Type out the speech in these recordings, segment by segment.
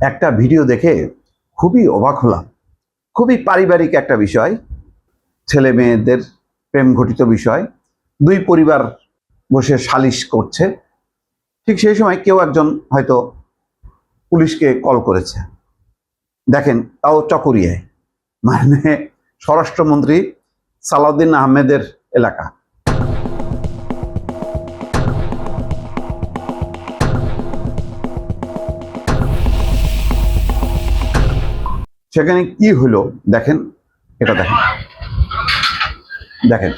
একটা ভিডিও দেখে খুবই অবাক হলাম। খুবই পারিবারিক একটা বিষয়, ছেলে মেয়েদের প্রেম ঘটিত বিষয়। দুই পরিবার বসে সালিশ করছে। ঠিক সেই সময় কেউ একজন হয়তো পুলিশকে কল করেছে। দেখেন, তাও চকরিয়ায়, মানে স্বরাষ্ট্রমন্ত্রী সালাউদ্দিন আহমেদের এলাকা। সেখানে কি হলো দেখেন, এটা দেখেন দেখেন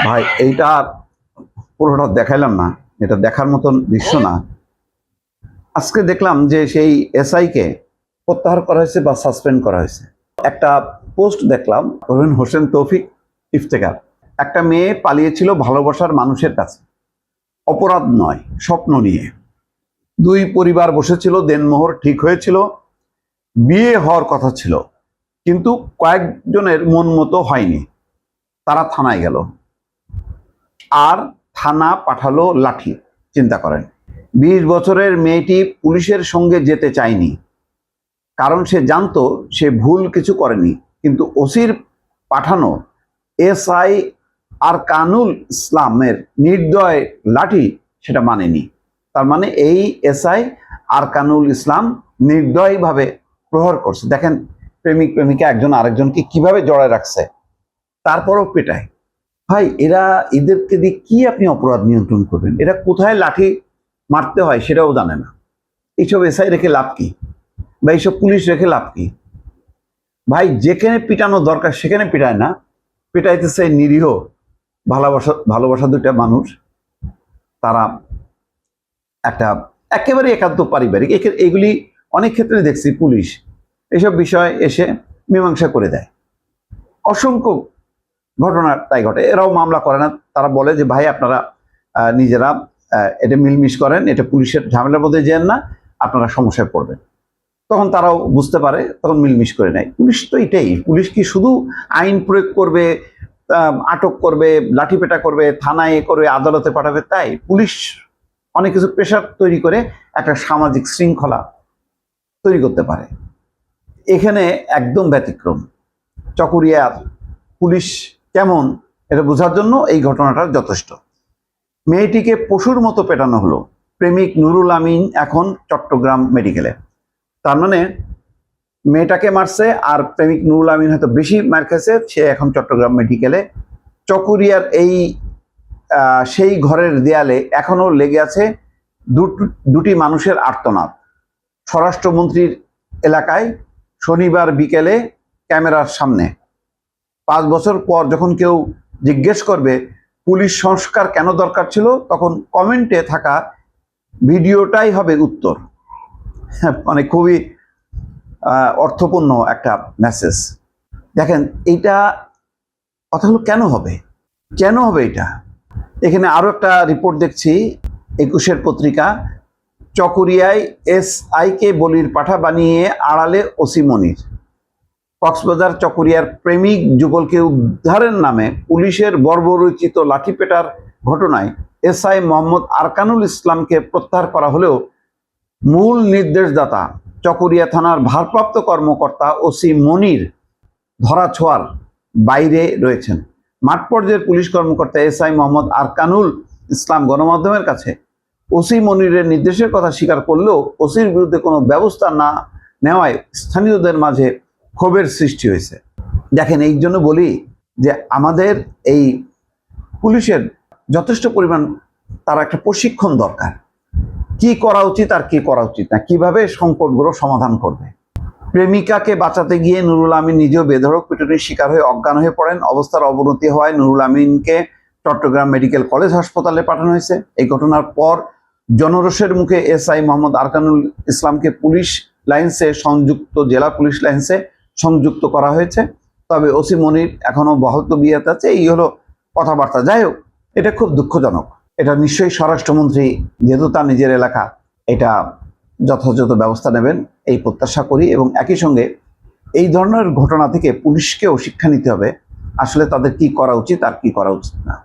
ভাই, এইটা পুরোটা দেখাইলাম না, এটা দেখার মতন দৃশ্য না। আজকে দেখলাম যে সেই এসআইকে প্রত্যাহার করা হয়েছে বা সাসপেন্ড করা হয়েছে। একটা পোস্ট দেখলাম, রবিন হোসেন তৌফিক ইফতেখার। একটা মেয়ে পালিয়েছিল ভালোবাসার মানুষের কাছে, অপরাধ নয়, স্বপ্ন নিয়ে। দুই পরিবার বসেছিল, দেনমোহর ঠিক হয়েছিল, বিয়ে হওয়ার কথা ছিল, কিন্তু কয়েকজনের মন মতো হয়নি। তারা থানায় গেল, আর থানা পাঠালো লাঠি। চিন্তা করেন, 20 বছরের মেয়েটি পুলিশের সঙ্গে যেতে চায়নি, কারণ সে জানতো সে ভুল কিছু করেনি। কিন্তু ওসির পাঠানো এসআই আরকানুল ইসলামের নির্দয় লাঠি সেটা মানেনি। তার মানে এই এসআই আরকানুল ইসলাম নির্দয়ভাবে প্রহার করছে। দেখেন, প্রেমিক প্রেমিকা একজন আরেকজনকে কিভাবে জড়ায় রাখছে, তারপরও পেটায়। ভাই, এদেরকে দিয়ে কি আপনি অপরাধ নিয়ন্ত্রণ করবেন? এরা কোথায় লাঠি মারতে হয় সেটাও জানে না। এইসব এসআই রেখে লাভ কি, বা এইসব পুলিশ রেখে লাভ কি? ভাই, যেখানে পিটানো দরকার সেখানে পিটায় না, পিটাইতেছে নিরীহ ভালোবাসা দুটা মানুষ। তারা একটা একেবারে একান্ত পারিবারিক, এগুলি অনেক ক্ষেত্রে দেখছি পুলিশ এসব বিষয় এসে মীমাংসা করে দেয়। অসংখ্য ঘটনা তাই ঘটে। এরাও মামলা করে না, তারা বলে যে ভাই আপনারা নিজেরা এটা মিলমিশ করেন, এটা পুলিশের ঝামেলার মধ্যে যেন না, আপনারা সমস্যায় পড়বেন। তখন তারাও বুঝতে পারে, তখন মিলমিশ করে নেয়। পুলিশ তো এটাই, পুলিশ কি শুধু আইন প্রয়োগ করবে, আটক করবে, লাঠিপেটা করবে, থানায় করবে, আদালতে পাঠাবে? তাই পুলিশ অনেক কিছু প্রেশার তৈরি করে একটা সামাজিক শৃঙ্খলা তৈরি করতে পারে। এখানে একদম ব্যতিক্রম। চকরিয়ার পুলিশ কেমন এটা বোঝার জন্য এই ঘটনাটা যথেষ্ট। মেয়েটিকে পশুর মতো পেটানো হলো। প্রেমিক নুরুল আমিন এখন চট্টগ্রাম মেডিকেলে। তার মানে মেয়েটাকে মারছে, আর প্রেমিক নুরুল আমিন হয়তো বেশি মার খেয়েছে, সে এখন চট্টগ্রাম মেডিকেলে। চকরিয়ার এই সেই ঘরের দেয়ালে এখনো লেগে আছে দুটি মানুষের আর্তনাদ। স্বরাষ্ট্রমন্ত্রীর এলাকায় শনিবার বিকেলে ক্যামেরার সামনে 5 বছর পর যখন কেউ জিজ্ঞেস করবে পুলিশ সংস্কার কেন দরকার ছিল, তখন কমেন্টে থাকা ভিডিওটাই হবে উত্তর। মানে খুবই অর্থপূর্ণ একটা মেসেজ। দেখেন, এইটা কথা হলো কেন হবে এটা? এখানে আরো একটা রিপোর্ট দেখছি, 21-এর পত্রিকা। চকরিয়ায় এসআইকে বলির পাঠা বানিয়ে আড়ালে ওসি মনির। কক্সবাজার চকরিয়ার প্রেমিক যুগলকে উদ্ধারের নামে পুলিশের বর্বরচিত লাঠিপেটার ঘটনায় এসআই মোহাম্মদ আরকানুল ইসলামকে প্রত্যাহার করা হলেও মূল নির্দেশদাতা চকরিয়া থানার ভারপ্রাপ্ত কর্মকর্তা ওসি মনির ধরাছোঁয়ার বাইরে রয়েছেন। মাঠ পর্যায়ের পুলিশ কর্মকর্তা এসআই মোহাম্মদ আরকানুল ইসলাম গণমাধ্যমের কাছে ওসি মনিরের নির্দেশের কথা স্বীকার করলেও ওসির বিরুদ্ধে কোনো ব্যবস্থা না নেওয়ায় স্থানীয়দের মাঝে ক্ষোভের সৃষ্টি হয়েছে। দেখেন, এই জন্য বলি যে আমাদের এই পুলিশের যথেষ্ট পরিমাণ তার একটা প্রশিক্ষণ দরকার, কি করা উচিত আর কি করা উচিত না, কিভাবে সংকটগুলো সমাধান করবে। প্রেমিকাকে বাঁচাতে গিয়ে নুরুল আমিন নিজেও বেধড়ক পিটুনির শিকার হয়ে অজ্ঞান হয়ে পড়েন। অবস্থার অবনতি হওয়ায় নুরুল আমিনকে চট্টগ্রাম মেডিকেল কলেজ হাসপাতালে পাঠানো হয়েছে। এই ঘটনার পর জনরোষের মুখে এসআই মোহাম্মদ আরকানুল ইসলামকে পুলিশ লাইন্সে সংযুক্ত জেলা পুলিশ লাইন্সে সংযুক্ত করা হয়েছে। তবে ওসি মনির এখনো বহাল তবিয়তে আছে। এই হলো কথাবার্তা। যাই হোক, এটা খুব দুঃখজনক। এটা নিশ্চয়ই স্বরাষ্ট্রমন্ত্রী, যেহেতু তার নিজের এলাকা, এটা যথাযথ ব্যবস্থা নেবেন এই প্রত্যাশা করি, এবং একই সঙ্গে এই ধরনের ঘটনা থেকে পুলিশকেও শিক্ষা নিতে হবে আসলে তাদের কি করা উচিত আর কি করা উচিত না।